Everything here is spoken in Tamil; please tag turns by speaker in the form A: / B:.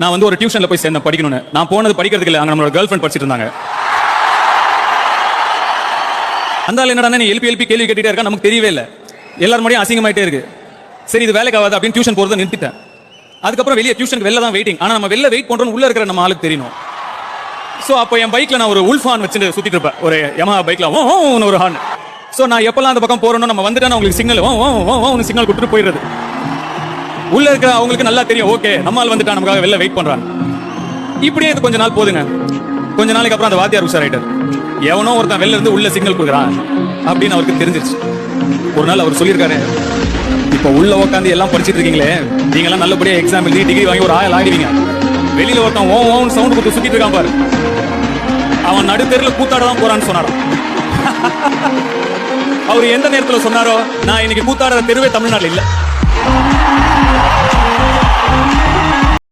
A: நான் வந்து ஒரு டியூஷன்ல போய் சேர்ந்தேன் படிக்கணும்னு. நான் போனது படிக்கிறதுக்கு இல்லை, அங்க நம்மளோட கேர்ள் ஃப்ரெண்ட் படிச்சிட்டு இருந்தாங்க. அந்த ஆள் என்னடா நீ எழுப்பி கேள்வி கேட்டுட்டே இருக்கா, நமக்கு தெரியவே இல்லை, எல்லாரும் முன்னாடியும் அசிங்கமாயிட்டே இருக்கு. சரி இது வேலைக்கு ஆகாது அப்படின்னு டியூஷன் போறதை நிறுத்திட்டேன். அதுக்கப்புறம் வெளியே டியூஷனுக்கு வெளில தான் வெயிட்டிங். ஆனா நம்ம வெளில வெயிட் பண்றோம், உள்ள இருக்கிற நம்ம ஆளுக்கு தெரியணும். ஸோ அப்போ என் பைக்ல நான் ஒரு உல்ஃப் ஹார்ன் வச்சுட்டு சுத்திட்டு இருப்பேன், ஒரு யமஹா பைக்ல ஒரு ஹார்ன். ஸோ நான் எப்பெல்லாம் அந்த பக்கம் போறோம், நம்ம வந்துட்டா உங்களுக்கு சிக்னல் சிக்னல் கொடுத்துட்டு போயிடுறது. உள்ள இருக்கிற அவங்களுக்கு நல்லா தெரியும், ஓகே நம்ம ஆள் வந்துட்டா நமக்காக வெளில வெயிட் பண்றாங்க. இப்படியே இது கொஞ்ச நாள் போதுங்க. கொஞ்ச நாளைக்கு அப்புறம் அந்த வாத்தியார் உஷாராயிட்டார். எவனோ ஒருத்தன் வெளில இருந்து உள்ள சிக்னல் கொடுக்குறான் அப்படின்னு அவருக்கு தெரிஞ்சிருச்சு. ஒரு நாள் அவர் சொல்லியிருக்காரு, இப்போ உள்ள உட்காந்து எல்லாம் படிச்சுட்டு இருக்கீங்களே, நீங்க எல்லாம் நல்லபடியா எக்ஸாம் எழுதி டிகிரி வாங்கி ஒரு ஆள் ஆகிடுவீங்க. வெளியில ஒருத்தன் ஓன் சவுண்ட் கொடுத்து சுத்திட்டு இருக்கான் பாரு, அவன் நடுத்தெருல கூத்தாட தான் போறான்னு சொன்னாராம். அவர் எந்த நேரத்தில் சொன்னாரோ, நான் இன்னைக்கு கூத்தாடுற தெருவே தமிழ்நாட்டில் இல்ல.